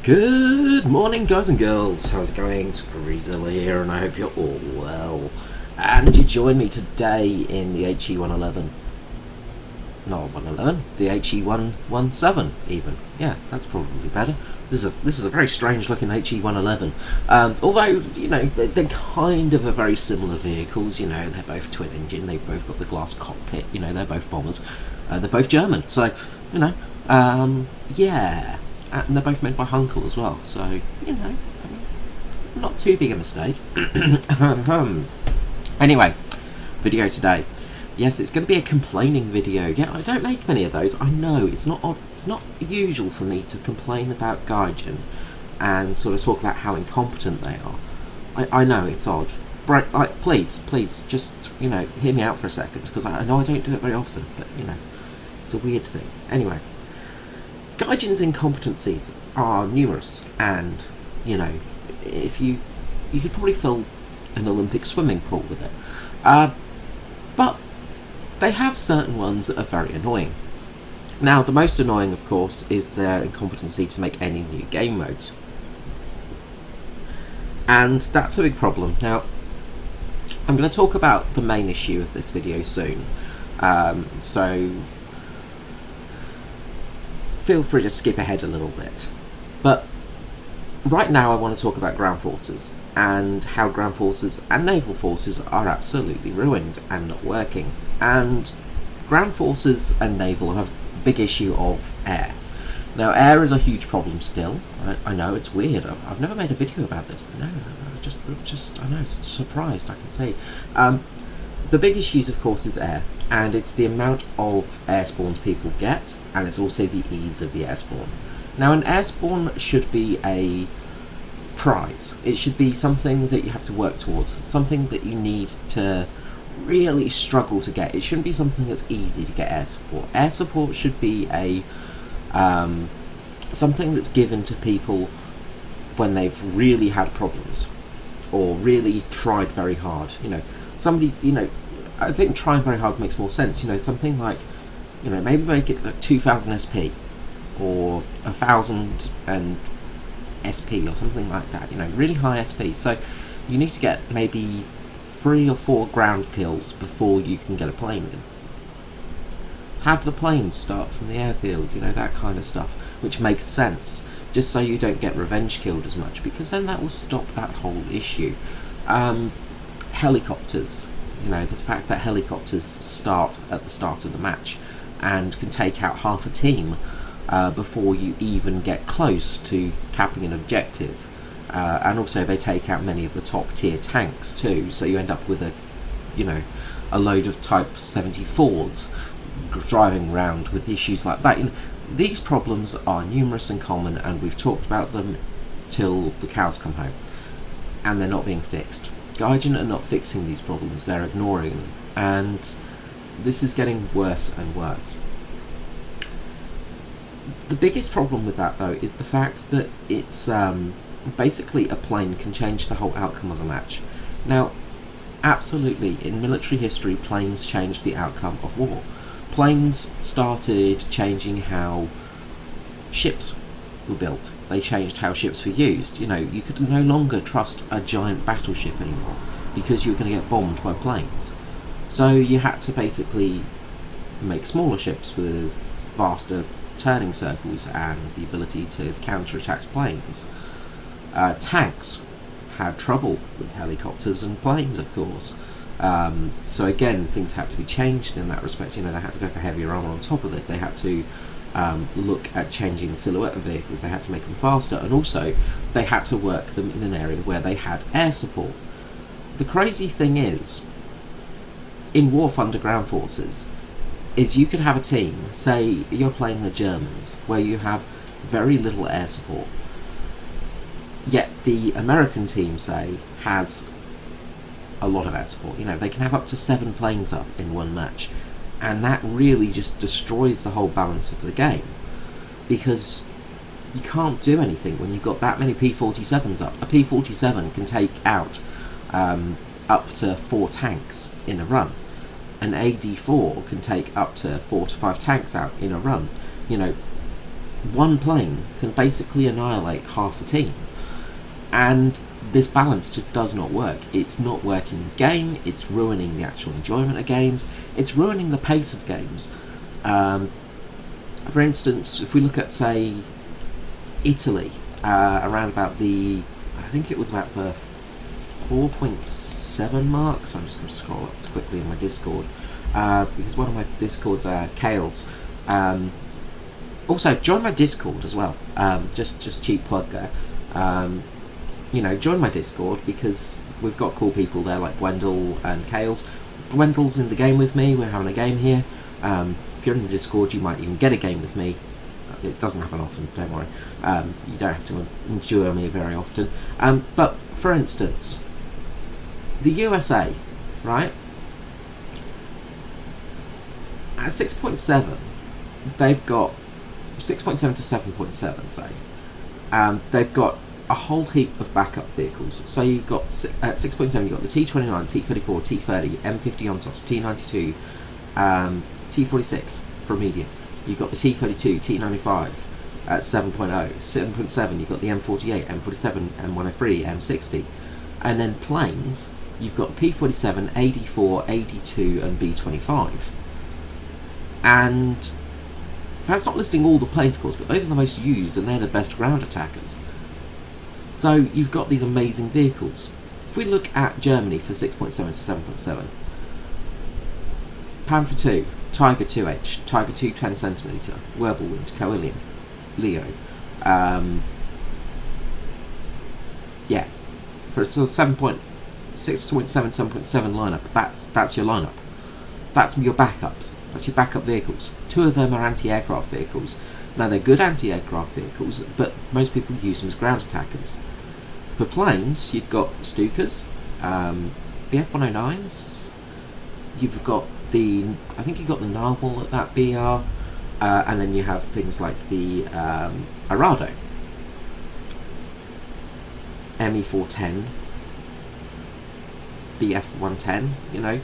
Good morning, guys and girls. How's it going? Screezilla here, and I hope you're all well. And you join me today in the HE111. Not 111, the HE117 even. Yeah, that's probably better. This is a very strange looking HE111. Although, you know, they're kind of a very similar vehicles. You know, they're both twin engine. They've both got the glass cockpit. You know, they're both bombers. They're both German. So, you know, yeah. And they're both made by Hunkel as well, so, you know, I mean, not too big a mistake. Anyway, video today. Yes, it's going to be a complaining video. Yeah, I don't make many of those. I know, it's not usual for me to complain about Gaijin and sort of talk about how incompetent they are. I know, it's odd. Right, like, please, just, you know, hear me out for a second, because I know I don't do it very often, but, you know, it's a weird thing. Anyway. Gaijin's incompetencies are numerous, and, you know, if you could probably fill an Olympic swimming pool with it. But they have certain ones that are very annoying. Now, the most annoying, of course, is their incompetency to make any new game modes. And that's a big problem. Now, I'm going to talk about the main issue of this video soon. So feel free to skip ahead a little bit. But right now I want to talk about ground forces and how ground forces and naval forces are absolutely ruined and not working. And ground forces and naval have the big issue of air. Now, air is a huge problem still. I know, it's weird. I've never made a video about this. I know, I know, surprised, I can see. The big issues, of course, is air, and it's the amount of air spawns people get, and it's also the ease of the air spawn. Now, an air spawn should be a prize. It should be something that you have to work towards, something that you need to really struggle to get. It shouldn't be something that's easy to get air support. Air support should be a something that's given to people when they've really had problems or really tried very hard. You know, somebody, you know, I think trying very hard makes more sense. You know, something like, you know, maybe make it like 2000 SP or 1000 and SP or something like that. You know, really high SP. So you need to get maybe 3 or 4 ground kills before you can get a plane in. Have the planes start from the airfield, you know, that kind of stuff, which makes sense, just so you don't get revenge killed as much, because then that will stop that whole issue. Helicopters, you know, the fact that helicopters start at the start of the match and can take out half a team before you even get close to capping an objective, and also they take out many of the top tier tanks too, so you end up with a, you know, a load of Type 74s driving around with issues like that. You know, these problems are numerous and common, and we've talked about them till the cows come home, and they're not being fixed. Gaijin are not fixing these problems, they're ignoring them, and this is getting worse and worse. The biggest problem with that, though, is the fact that it's basically a plane can change the whole outcome of a match. Now, absolutely, in military history, planes changed the outcome of war. Planes started changing how ships were built. They changed how ships were used. You know, you could no longer trust a giant battleship anymore because you were going to get bombed by planes. So you had to basically make smaller ships with faster turning circles and the ability to counter-attack planes. Tanks had trouble with helicopters and planes, of course. So again, things had to be changed in that respect. You know, they had to go for heavier armor on top of it. They had to look at changing the silhouette of vehicles. They had to make them faster, and also they had to work them in an area where they had air support. the crazy thing is, in War Thunder Ground Forces, is you could have a team, say you're playing the Germans, where you have very little air support, yet the American team, say, has a lot of air support. You know, they can have up to 7 planes up in one match, and that really just destroys the whole balance of the game, because you can't do anything when you've got that many P-47s up. A P-47 can take out up to 4 tanks in a run. An AD-4 can take up to 4 to 5 tanks out in a run. You know, one plane can basically annihilate half a team. And this balance just does not work. It's not working in game, it's ruining the actual enjoyment of games, it's ruining the pace of games. For instance, if we look at, say, Italy, around about the, I think it was about the 4.7 mark, so I'm just going to scroll up quickly in my Discord, because one of my Discords are Kaeles. Also, join my Discord as well, just cheap plug there. You know, join my Discord, because we've got cool people there like Gwendol and Kaeles. Gwendol's in the game with me, we're having a game here. If you're in the Discord, you might even get a game with me. It doesn't happen often, don't worry. You don't have to endure me very often. But, for instance, the USA, right? At 6.7, they've got 6.7 to 7.7, say. They've got a whole heap of backup vehicles. So you've got, at 6.7, you've got the T-29, T-34, T-30, M50 Ontos, T-92, T-46 for medium. You've got the T-32, T-95 at 7.0. 7.7, you've got the M48, M47, M103, M60. And then planes, you've got P-47, AD-4, AD-2, and B-25. And that's not listing all the plane scores, but those are the most used, and they're the best ground attackers. So you've got these amazing vehicles. If we look at Germany for 6.7 to 7.7, Panther 2, Tiger 2H, Tiger 2 10cm, Wirbelwind, Coelian, Leo. Yeah, for a sort of 6.7, 7.7 lineup, that's your lineup. That's your backups. That's your backup vehicles. 2 of them are anti-aircraft vehicles. Now, they're good anti-aircraft vehicles, but most people use them as ground attackers. For planes, you've got Stukas, BF-109s, you've got I think you've got the Narwhal at that BR, and then you have things like the Arado, ME-410, BF-110, you know.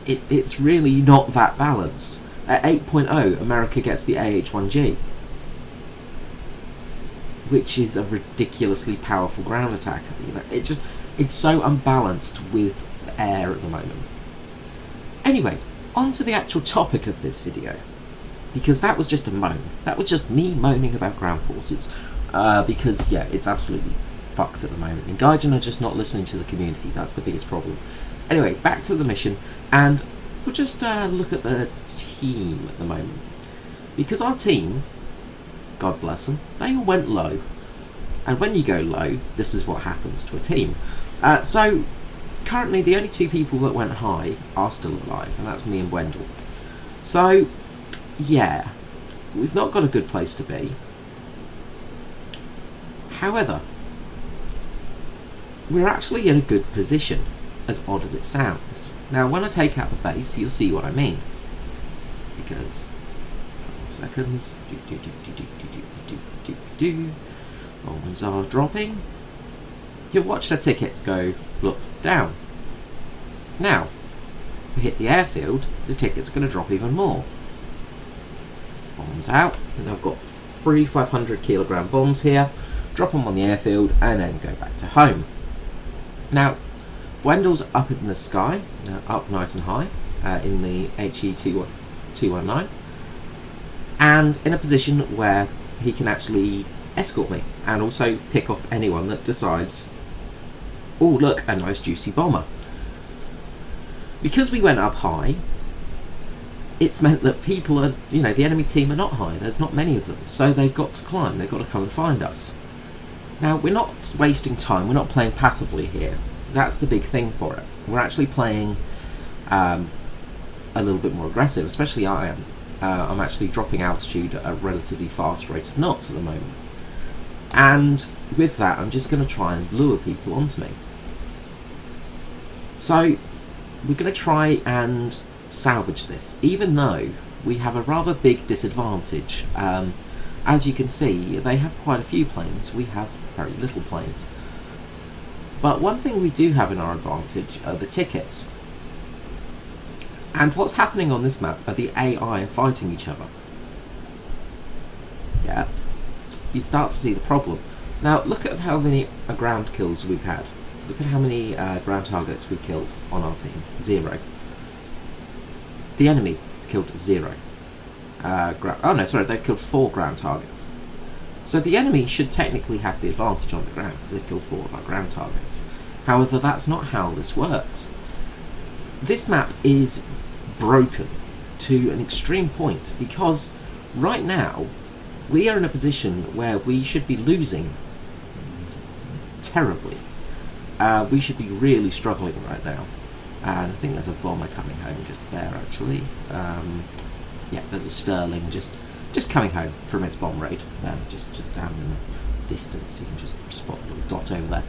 It's really not that balanced. At 8.0, America gets the AH-1G, which is a ridiculously powerful ground attacker. You know, it's so unbalanced with the air at the moment. Anyway, on to the actual topic of this video, because that was just a moan. That was just me moaning about ground forces, because, yeah, it's absolutely fucked at the moment. And Gaijin are just not listening to the community. That's the biggest problem. Anyway, back to the mission, and we'll just look at the team at the moment. Because our team, God bless them, they all went low. And when you go low, this is what happens to a team. So, currently the only 2 people that went high are still alive, and that's me and Wendell. So, yeah, we've not got a good place to be. However, we're actually in a good position, as odd as it sounds. Now, when I take out the base, you'll see what I mean. Because, seconds, bombs are dropping. You'll watch the tickets go, look, down. Now, if we hit the airfield, the tickets are going to drop even more. Bombs out, and I've got 3 500 kilogram bombs here. Drop them on the airfield, and then go back to home. Now, Wendell's up in the sky, up nice and high, in the HE-219, and in a position where he can actually escort me, and also pick off anyone that decides, oh look, a nice juicy bomber. Because we went up high, it's meant that people are, you know, the enemy team are not high, there's not many of them, so they've got to climb, they've got to come and find us. Now, we're not wasting time, we're not playing passively here. That's the big thing for it. We're actually playing a little bit more aggressive, especially I am. I'm actually dropping altitude at a relatively fast rate of knots at the moment. And with that, I'm just going to try and lure people onto me. So we're going to try and salvage this, even though we have a rather big disadvantage. As you can see, they have quite a few planes, we have very little planes. But one thing we do have in our advantage are the tickets. And what's happening on this map are the AI fighting each other. Yeah, you start to see the problem. Now look at how many ground kills we've had. Look at how many ground targets we killed on our team. 0. The enemy killed 0. Oh no, sorry, they've killed 4 ground targets. So the enemy should technically have the advantage on the ground because they've killed 4 of our ground targets. However, that's not how this works. This map is broken to an extreme point because right now we are in a position where we should be losing terribly. We should be really struggling right now. And I think there's a bomber coming home just there actually. Yeah, there's a Sterling just coming home from its bomb raid there, just down in the distance. You can just spot a little dot over there.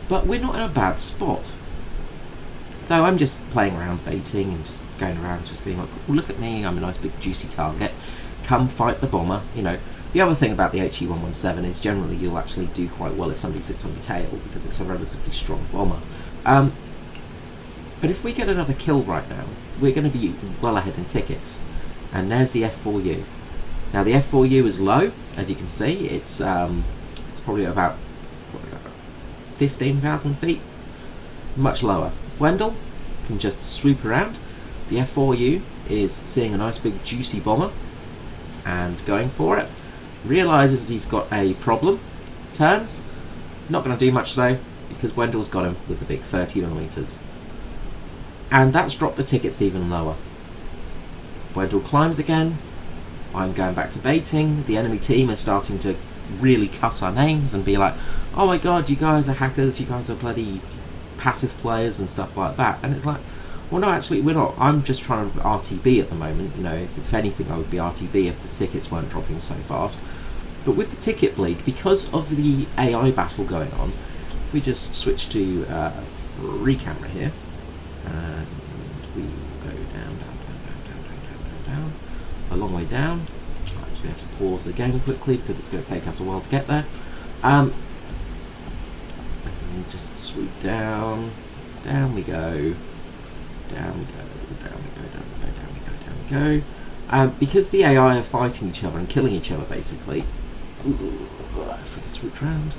But we're not in a bad spot. So I'm just playing around baiting and just going around just being like, oh, look at me, I'm a nice big juicy target. Come fight the bomber, you know. The other thing about the HE-117 is generally you'll actually do quite well if somebody sits on your tail because it's a relatively strong bomber. But if we get another kill right now, we're going to be well ahead in tickets. And there's the F4U. Now the F4U is low, as you can see. It's probably about 15,000 feet, much lower. Wendell can just swoop around. The F4U is seeing a nice big juicy bomber and going for it. Realises he's got a problem. Turns. Not going to do much though, because Wendell's got him with the big 30mm. And that's dropped the tickets even lower. Wendell climbs again. I'm going back to baiting. The enemy team is starting to really cuss our names and be like, oh my god, you guys are hackers, you guys are bloody passive players and stuff like that. And it's like, well no, actually we're not. I'm just trying to RTB at the moment. You know, if anything I would be RTB if the tickets weren't dropping so fast. But with the ticket bleed, because of the AI battle going on, if we just switch to free camera here, and we will go down, a long way down. I actually have to pause the game quickly because it's going to take us a while to get there. And just swoop down, down we go, down we go, down we go, down we go, down we go, down we go. Because the AI are fighting each other and killing each other basically. Ooh, if we could swoop round.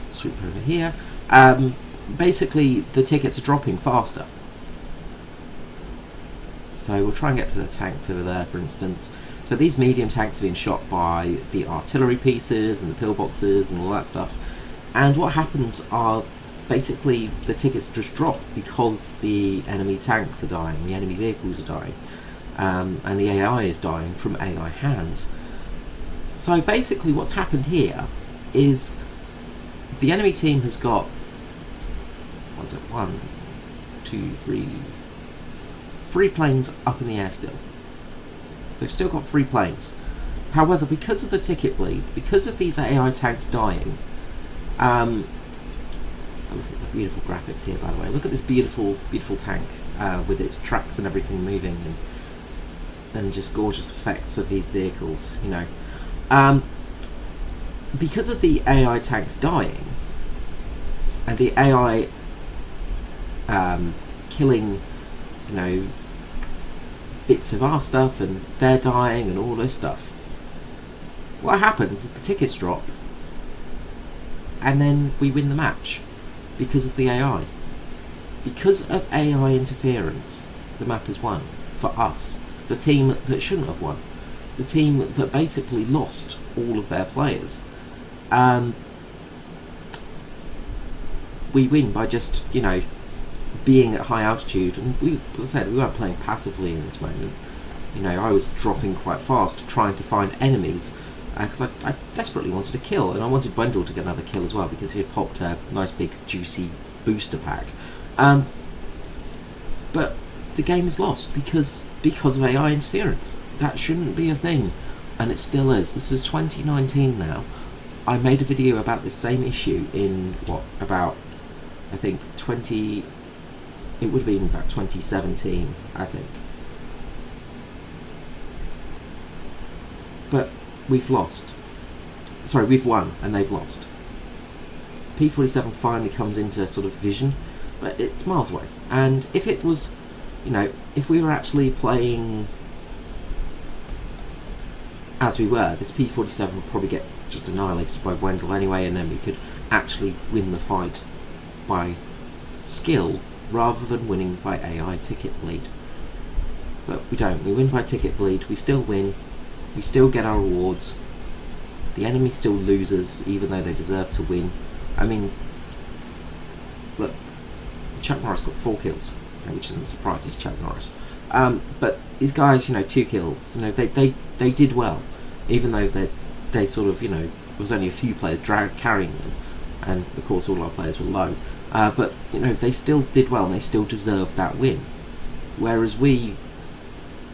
Swoop over here. Basically the tickets are dropping faster. So we'll try and get to the tanks over there, for instance. So these medium tanks are being shot by the artillery pieces and the pillboxes and all that stuff. And what happens are basically the tickets just drop because the enemy tanks are dying, the enemy vehicles are dying, and the AI is dying from AI hands. So basically what's happened here is the enemy team has got, what's it, 1, 2, 3, 3 planes up in the air still. They've still got 3 planes. However, because of the ticket bleed, because of these AI tanks dying, look at the beautiful graphics here, by the way. Look at this beautiful, beautiful tank with its tracks and everything moving, and just gorgeous effects of these vehicles. You know, because of the AI tanks dying and the AI killing, you know, bits of our stuff, and they're dying and all this stuff, what happens is the tickets drop and then we win the match because of the AI. Because of AI interference, the map is won for us, the team that shouldn't have won, the team that basically lost all of their players. We win by just, you know, being at high altitude, and we, as I said, we weren't playing passively in this moment. You know, I was dropping quite fast, trying to find enemies because I desperately wanted a kill, and I wanted Wendell to get another kill as well because he had popped a nice big juicy booster pack. But the game is lost because of AI interference. That shouldn't be a thing, and it still is. This is 2019 now. I made a video about this same issue in I think it would have been about 2017, I think. But we've lost. Sorry, we've won and they've lost. P47 finally comes into sort of vision, but it's miles away. And if it was, if we were actually playing as we were, this P47 would probably get just annihilated by Wendell anyway, and then we could actually win the fight by skill rather than winning by AI ticket bleed. But we don't. We win by ticket bleed. We still win. We still get our rewards. The enemy still loses, even though they deserve to win. I mean, look, Chuck Norris got 4 kills, which isn't surprising, it's Chuck Norris. But these guys, 2 kills. They did well, even though they sort of, there was only a few players carrying them, and of course all our players were low. But they still did well, and they still deserved that win. Whereas we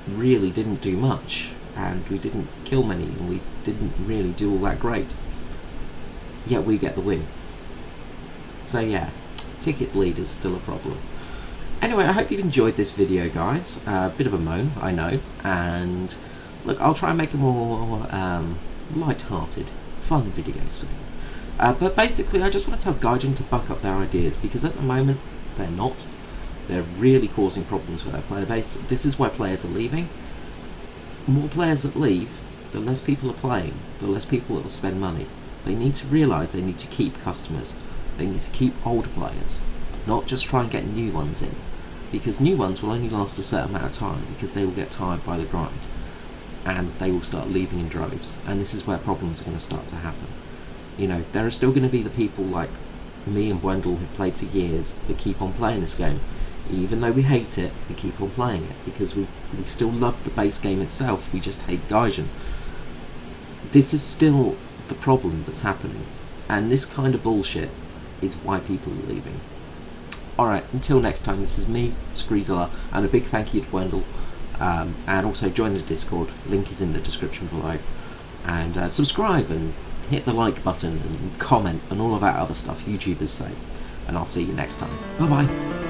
really didn't do much, and we didn't kill many, and we didn't really do all that great. Yet we get the win. So yeah, ticket bleed is still a problem. Anyway, I hope you've enjoyed this video, guys. Bit of a moan, I know, and look, I'll try and make a more light-hearted, fun video soon. But basically, I just want to tell Gaijin to buck up their ideas, because at the moment, they're not. They're really causing problems for their player base. This is why players are leaving. More players that leave, the less people are playing, the less people that will spend money. They need to realise they need to keep customers. They need to keep older players, not just try and get new ones in, because new ones will only last a certain amount of time because they will get tired by the grind, and they will start leaving in droves, and this is where problems are going to start to happen. There are still going to be the people like me and Wendell who've played for years that keep on playing this game. Even though we hate it, we keep on playing it because we still love the base game itself, we just hate Gaijin. This is still the problem that's happening, and this kind of bullshit is why people are leaving. Alright, until next time, this is me, Screezilla, and a big thank you to Wendell, and also join the Discord, link is in the description below, and subscribe and hit the like button and comment and all of that other stuff YouTubers say, and I'll see you next time. Bye bye.